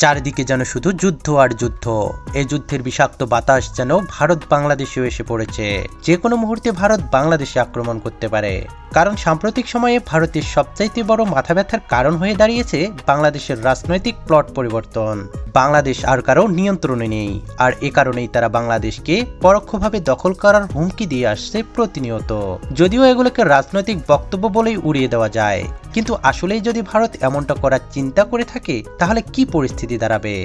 চারিদিকে যেন শুধু যুদ্ধ আর যুদ্ধ। এই যুদ্ধের বিষাক্ত বাতাস যেন ভারত বাংলাদেশেও এসে পড়েছে। যে কোনো মুহূর্তে ভারত বাংলাদেশে আক্রমণ করতে পারে। কারণ সাম্প্রতিক সময়ে ভারতের সবচাইতে বড় মাথা ব্যথার কারণ হয়ে দাঁড়িয়েছে বাংলাদেশের রাজনৈতিক প্লট পরিবর্তন। বাংলাদেশ আর কারো নিয়ন্ত্রণে নেই, আর এ কারণেই তারা বাংলাদেশকে পরোক্ষভাবে দখল করার হুমকি দিয়ে আসছে প্রতিনিয়ত। যদিও এগুলোকে রাজনৈতিক বক্তব্য বলেই উড়িয়ে দেওয়া যায়, কিন্তু আসলেই যদি ভারত এমনটা করার চিন্তা করে থাকে তাহলে কি পরিস্থিতি দাঁড়াবে?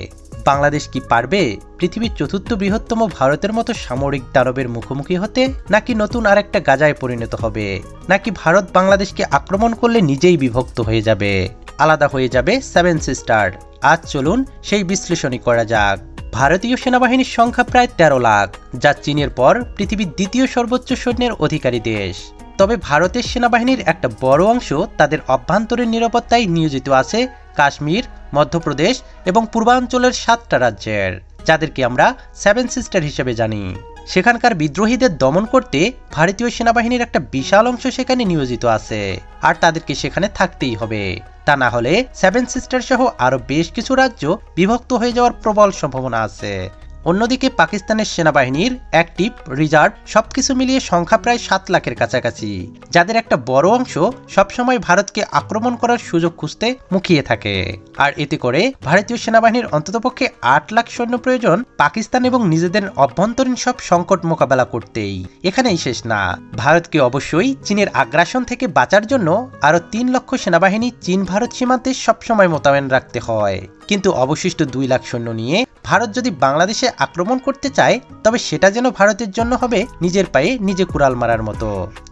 বাংলাদেশ কি পারবে পৃথিবীর চতুর্থ বৃহত্তম ভারতের মতো সামরিক দানবের মুখোমুখি হতে, নাকি নতুন আরেকটা গাজায় পরিণত হবে, নাকি ভারত বাংলাদেশকে আক্রমণ করলে নিজেই বিভক্ত হয়ে যাবে, আলাদা হয়ে যাবে সেভেন সিস্টার? আজ চলুন সেই বিশ্লেষণই করা যাক। ভারতীয় সেনাবাহিনীর সংখ্যা প্রায় 13 লাখ, যা চীনের পর পৃথিবীর দ্বিতীয় সর্বোচ্চ সৈন্যের অধিকারী দেশ। তবে ভারতের সেনাবাহিনীর একটা বড় অংশ তাদের অভ্যন্তরীণ নিরাপত্তায় নিয়োজিত আছে কাশ্মীর, মধ্যপ্রদেশ এবং পূর্বাঞ্চলের 7টা রাজ্যের, যাদেরকে আমরা সেভেন সিস্টার হিসেবে জানি। সেখানকার বিদ্রোহীদের দমন করতে ভারতীয় সেনাবাহিনীর একটা বিশাল অংশ সেখানে নিয়োজিত আছে, আর তাদেরকে সেখানে থাকতেই হবে। তা না হলে সেভেন সিস্টার সহ আরো বেশ কিছু রাজ্য বিভক্ত হয়ে যাওয়ার প্রবল সম্ভাবনা আছে। অন্যদিকে পাকিস্তানের সেনাবাহিনীর অ্যাক্টিভ, রিজার্ভ সবকিছু মিলিয়ে সংখ্যা প্রায় 7 লাখের কাছাকাছি, যাদের একটা বড় অংশ সবসময় ভারতকে আক্রমণ করার সুযোগ খুঁজতে মুখিয়ে থাকে। আর এতে করে ভারতীয় সেনাবাহিনীর অন্ততপক্ষে 8 লাখ সৈন্য প্রয়োজন পাকিস্তান এবং নিজেদের অভ্যন্তরীণ সব সংকট মোকাবেলা করতেই। এখানেই শেষ না, ভারতকে অবশ্যই চীনের আগ্রাসন থেকে বাঁচার জন্য আরো 3 লক্ষ সেনাবাহিনী চীন ভারত সীমান্তে সবসময় মোতায়েন রাখতে হয়। কিন্তু অবশিষ্ট 2 লাখ সৈন্য নিয়ে ভারত যদি বাংলাদেশে আক্রমণ করতে চায়, তবে সেটা যেন ভারতের জন্য হবে নিজের পায়ে নিজে কুড়াল মারার মতো।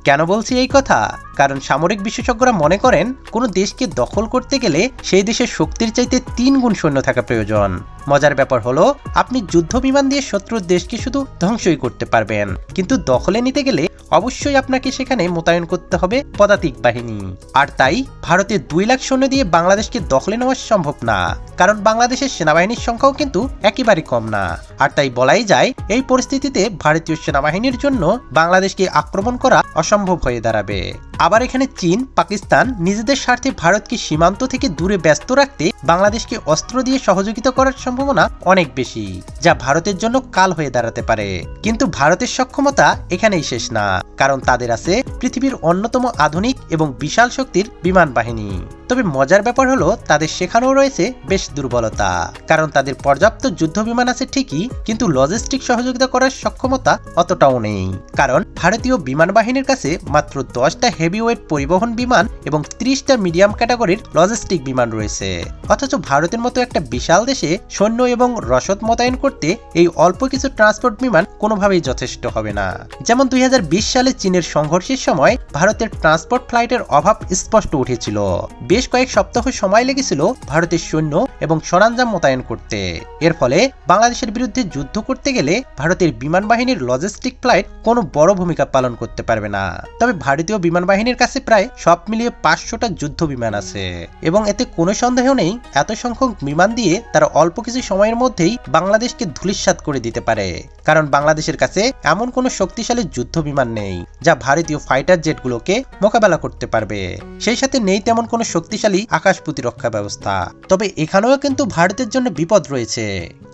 কেন বলছি এই কথা? কারণ সামরিক বিশেষজ্ঞরা মনে করেন কোনো দেশকে দখল করতে গেলে সেই দেশের শক্তির চাইতে 3 গুণ সৈন্য থাকা প্রয়োজন। মজার ব্যাপার হলো, আপনি যুদ্ধ বিমান দিয়ে শত্রুর দেশকে শুধু ধ্বংসই করতে পারবেন, কিন্তু দখলে নিতে গেলে অবশ্যই আপনাকে সেখানে মোতায়েন করতে হবে পদাতিক বাহিনী। আর তাই ভারতের 2 লাখ সৈন্য দিয়ে বাংলাদেশকে দখলে নেওয়া সম্ভব না, কারণ বাংলাদেশের সেনাবাহিনীর সংখ্যাও কিন্তু একেবারে কম না। আর তাই বলাই যায়, এই পরিস্থিতিতে ভারতীয় সেনাবাহিনীর জন্য বাংলাদেশকে আক্রমণ করা অসম্ভব হয়ে দাঁড়াবে। আবার এখানে চীন, পাকিস্তান নিজেদের স্বার্থে ভারতকে সীমান্ত থেকে দূরে ব্যস্ত রাখতে বাংলাদেশকে অস্ত্র দিয়ে সহযোগিতা করার সম্ভাবনা অনেক বেশি, যা ভারতের জন্য কাল হয়ে দাঁড়াতে পারে। কিন্তু ভারতের সক্ষমতা এখানেই শেষ না, কারণ তাদের আছে পৃথিবীর অন্যতম আধুনিক এবং বিশাল শক্তির বিমান বাহিনী। তবে মজার ব্যাপার হলো, তাদের সেখানেও রয়েছে বেশ দুর্বলতা, কারণ তাদের পর্যাপ্ত যুদ্ধ বিমান আছে ঠিকই, কিন্তু লজিস্টিক সহযোগিতা করার সক্ষমতা অতটাও নেই। কারণ ভারতীয় বিমান বাহিনীর কাছে মাত্র 10টা হেভিওয়েট পরিবহন বিমান এবং 30টা মিডিয়াম ক্যাটাগরির লজিস্টিক বিমান রয়েছে। অথচ ভারতের মতো একটা বিশাল দেশে সৈন্য এবং রসদ মোতায়েন করতে এই অল্প কিছু ট্রান্সপোর্ট বিমান কোনোভাবেই যথেষ্ট হবে না। যেমন 2020 সালে চীনের সংঘর্ষের সময় ভারতের ট্রান্সপোর্ট ফ্লাইটের অভাব স্পষ্ট উঠেছিল। বেশ কয়েক সপ্তাহ সময় লেগেছিল ভারতের সৈন্য এবং সরঞ্জাম মোতায়েন করতে। এর ফলে বাংলাদেশের বিরুদ্ধে যুদ্ধ করতে গেলে ভারতের বিমান বাহিনীর লজিস্টিক ফ্লাইট কোনো বড় ভূমিকা পালন করতে পারবে না। তবে ভারতীয় বিমান বাহিনীর কাছে প্রায় সব মিলিয়ে 500টা যুদ্ধ বিমান আছে, এবং এতে কোনো সন্দেহ নেই এত সংখ্যক বিমান দিয়ে তারা অল্প কিছু সময়ের মধ্যেই বাংলাদেশকে ধূলিসাৎ করে দিতে পারে। কারণ বাংলাদেশের কাছে এমন কোনো শক্তিশালী যুদ্ধ বিমান নেই যা ভারতীয় ফাইটার জেটগুলোকে মোকাবেলা করতে পারবে। সেই সাথে নেই তেমন কোনো শক্তিশালী আকাশ প্রতিরক্ষা ব্যবস্থা। তবে এখানেও কিন্তু ভারতের জন্য বিপদ রয়েছে,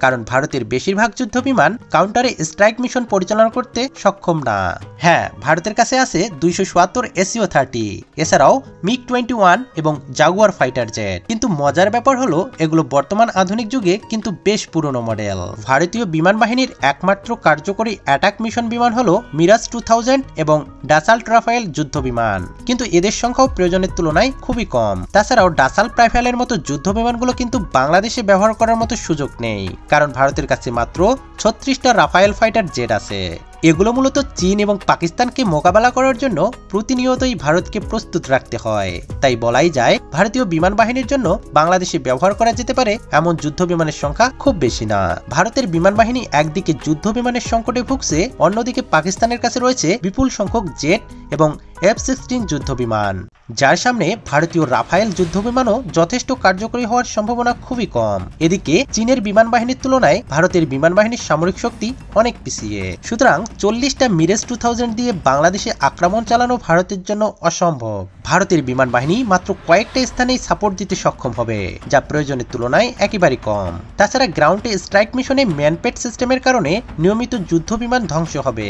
কারণ ভারতের বেশিরভাগ যুদ্ধ বিমান কাউন্টারে স্ট্রাইক মিশন পরিচালনা করতে সক্ষম না। হ্যাঁ, ভারতের কাছে আছে 277 SU-30, এছাড়াও MiG-21 এবং জাগুয়ার ফাইটার জেট। কিন্তু মজার ব্যাপার হলো, এগুলো বর্তমান আধুনিক যুগে কিন্তু বেশ পুরনো মডেল। ভারতীয় বিমান বাহিনীর একমাত্র কার্যকরী অ্যাটাক মিশন বিমান হলো মিরাজ 2000 এবং ডাসাল্ট রাফায়েল যুদ্ধ বিমান, কিন্তু এদের সংখ্যাও প্রয়োজনের তুলনায় খুবই কম। তাছাড়াও ডাসাল্ট রাফায়েলের মতো যুদ্ধ বিমানগুলো কিন্তু বাংলাদেশে ব্যবহার করার মতো সুযোগ নেই, কারণ ভারতের কাছে মাত্র 36টা রাফায়েল ফাইটার জেট আছে। এগুলো মূলত চীন এবং পাকিস্তানকে মোকাবেলা করার জন্য প্রতিনিয়তই ভারতকে প্রস্তুত রাখতে হয়। তাই বলাই যায়, ভারতীয় বিমান বাহিনীর জন্য বাংলাদেশে ব্যবহার করা যেতে পারে এমন যুদ্ধ বিমানের সংখ্যা খুব বেশি না। ভারতের বিমান বাহিনী একদিকে যুদ্ধ বিমানের সংকটে ভুগছে, অন্যদিকে পাকিস্তানের কাছে রয়েছে বিপুল সংখ্যক জেট এবং F-16 যুদ্ধ বিমান, যার সামনে ভারতীয় রাফায়েল যুদ্ধ বিমানও যথেষ্ট কার্যকরী হওয়ার সম্ভাবনা খুবই কম। এদিকে চীনের বিমান বাহিনীর তুলনায় ভারতের বিমান বাহিনীর সামরিক শক্তি অনেক পিছিয়ে। সুতরাং 40টা মিরাজ 2000 দিয়ে বাংলাদেশে আক্রমণ চালানো ভারতের জন্য অসম্ভব। ভারতের বিমান বাহিনী মাত্র কয়েকটা স্থানেই সাপোর্ট দিতে সক্ষম হবে, যা প্রয়োজনের তুলনায় একেবারে কম। তাছাড়া গ্রাউন্ডে স্ট্রাইক মিশনে ম্যানপেড সিস্টেমের কারণে নিয়মিত যুদ্ধ বিমান ধ্বংস হবে,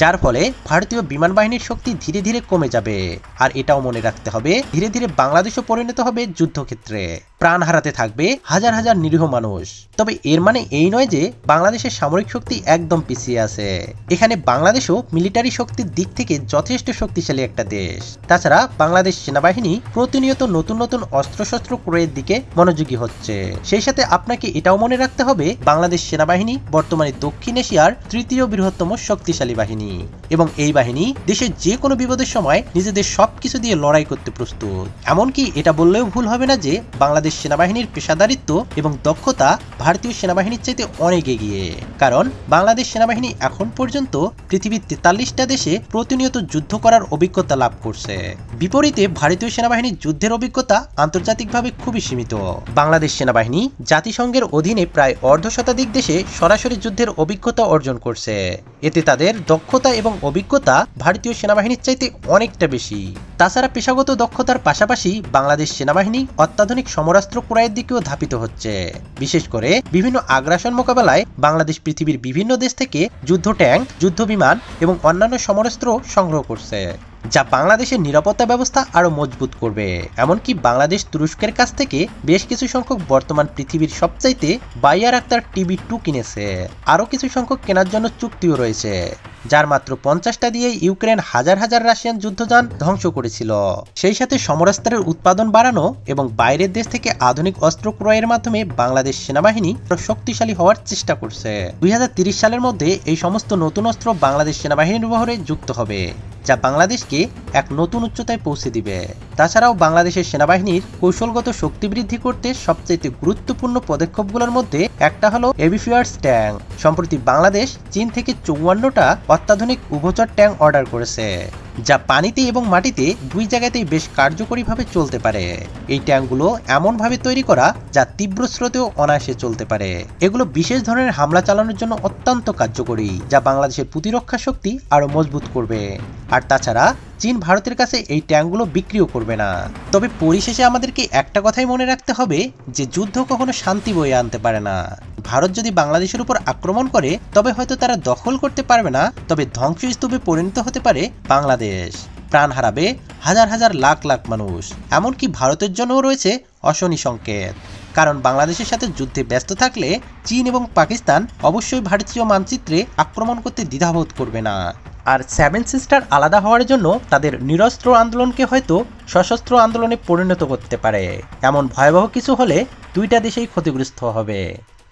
যার ফলে ভারতীয় বিমান বাহিনীর শক্তি ধীরে ধীরে কমে যাবে। আর এটাও মনে রাখতে হবে, ধীরে ধীরে বাংলাদেশও পরিণত হবে যুদ্ধক্ষেত্রে, প্রাণ হারাতে থাকবে হাজার হাজার নিরীহ মানুষ। তবে এর মানে এই নয় যে বাংলাদেশের সামরিক শক্তি একদম পিছিয়ে আছে। এখানে বাংলাদেশও মিলিটারি শক্তির দিক থেকে যথেষ্ট শক্তিশালী একটা দেশ। তাছাড়া বাংলাদেশ সেনাবাহিনী প্রতিনিয়ত নতুন নতুন অস্ত্রশস্ত্র ক্রয়ের দিকে মনোযোগী হচ্ছে। সেই সাথে আপনাকে এটাও মনে রাখতে হবে, বাংলাদেশ সেনাবাহিনী বর্তমানে দক্ষিণ এশিয়ার তৃতীয় বৃহত্তম শক্তিশালী বাহিনী, এবং এই বাহিনী দেশের যে কোনো বিপদের সময় নিজেদের সবকিছু দিয়ে লড়াই করতে প্রস্তুত। এমনকি এটা বললেও ভুল হবে না যে বাংলাদেশ সেনাবাহিনীর পেশাদারিত্ব এবং দক্ষতা ভারতীয় সেনাবাহিনীর চাইতে অনেক এগিয়ে। কারণ বাংলাদেশ সেনাবাহিনী এখন পর্যন্ত পৃথিবীর 43টা দেশে প্রতিনিয়ত যুদ্ধ করার অভিজ্ঞতা লাভ করছে। বিপরীতে ভারতীয় সেনাবাহিনীর যুদ্ধের অভিজ্ঞতা আন্তর্জাতিকভাবে খুবই সীমিত। বাংলাদেশ সেনাবাহিনী জাতিসংঘের অধীনে প্রায় অর্ধশতাধিক দেশে সরাসরি যুদ্ধের অভিজ্ঞতা অর্জন করছে। এতে তাদের দক্ষতা এবং অভিজ্ঞতা ভারতীয় সেনাবাহিনীর চাইতে অনেকটা বেশি। তাছাড়া পেশাগত দক্ষতার পাশাপাশি বাংলাদেশ সেনাবাহিনী অত্যাধুনিক সমরাস্ত্র ক্রয়ের দিকেও ধাবিত হচ্ছে। বিশেষ করে বিভিন্ন আগ্রাসন মোকাবেলায় বাংলাদেশ পৃথিবীর বিভিন্ন দেশ থেকে যুদ্ধ ট্যাঙ্ক, যুদ্ধ বিমান এবং অন্যান্য সমরাস্ত্র সংগ্রহ করছে, যা বাংলাদেশের নিরাপত্তা ব্যবস্থা আরো মজবুত করবে। এমনকি বাংলাদেশ তুরস্কের কাছ থেকে বেশ কিছু সংখ্যক বর্তমান পৃথিবীর সবচাইতে বাইয়ার আক্তার TB2 কিনেছে। আরো কিছু সংখ্যক কেনার জন্য চুক্তিও রয়েছে, যার মাত্র 50টা দিয়ে ইউক্রেন হাজার হাজার রাশিয়ান যুদ্ধযান ধ্বংস করেছিল। সেই সাথে সমরাস্ত্রের উৎপাদন বাড়ানো এবং বাইরের দেশ থেকে আধুনিক অস্ত্র ক্রয়ের মাধ্যমে বাংলাদেশ সেনাবাহিনী শক্তিশালী হওয়ার চেষ্টা করছে। 2030 সালের মধ্যে এই সমস্ত নতুন অস্ত্র বাংলাদেশ সেনাবাহিনীর বহরে যুক্ত হবে, যা বাংলাদেশকে এক নতুন উচ্চতায় পৌঁছে দিবে। তাছাড়াও বাংলাদেশের সেনাবাহিনীর কৌশলগত শক্তি বৃদ্ধি করতে সবচেয়ে গুরুত্বপূর্ণ পদক্ষেপগুলোর মধ্যে একটা হলো এভিফিয়ার্স ট্যাঙ্ক। সম্প্রতি বাংলাদেশ চীন থেকে 54টা অত্যাধুনিক উভচর ট্যাঙ্ক অর্ডার করেছে, যা পানিতে এবং মাটিতে দুই জায়গাতেই বেশ কার্যকরীভাবে চলতে পারে। এই ট্যাঙ্কগুলো এমনভাবে তৈরি করা যা তীব্র স্রোতেও অনায়াসে চলতে পারে। এগুলো বিশেষ ধরনের হামলা চালানোর জন্য অত্যন্ত কার্যকরী, যা বাংলাদেশের প্রতিরক্ষা শক্তি আরো মজবুত করবে। আর তাছাড়া চীন ভারতের কাছে এই ট্যাঙ্কগুলো বিক্রিও করবে না। তবে পরিশেষে আমাদেরকে একটা কথাই মনে রাখতে হবে যে যুদ্ধ কখনো শান্তি বয়ে আনতে পারে না। ভারত যদি বাংলাদেশের উপর আক্রমণ করে তবে হয়তো তারা দখল করতে পারবে না, তবে ধ্বংসস্তূপে পরিণত হতে পারে বাংলাদেশ। প্রাণ হারাবে হাজার হাজার লাখ লাখ মানুষ। এমনকি ভারতের জন্যও রয়েছে অশনি সংকেত, কারণ বাংলাদেশের সাথে যুদ্ধে ব্যস্ত থাকলে চীন এবং পাকিস্তান অবশ্যই ভারতীয় মানচিত্রে আক্রমণ করতে দ্বিধাবোধ করবে না। আর সেভেন সিস্টার আলাদা হওয়ার জন্য তাদের নিরস্ত্র আন্দোলনকে হয়তো সশস্ত্র আন্দোলনে পরিণত করতে পারে। এমন ভয়াবহ কিছু হলে দুইটা দেশেই ক্ষতিগ্রস্ত হবে।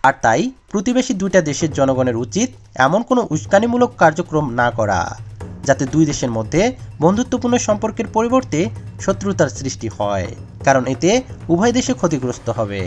আর তাই প্রতিবেশী দুইটা দেশের জনগণের উচিত এমন কোনো উস্কানিমূলক কার্যক্রম না করা, যাতে দুই দেশের মধ্যে বন্ধুত্বপূর্ণ সম্পর্কের পরিবর্তে শত্রুতার সৃষ্টি হয়, কারণ এতে উভয় দেশে ক্ষতিগ্রস্ত হবে।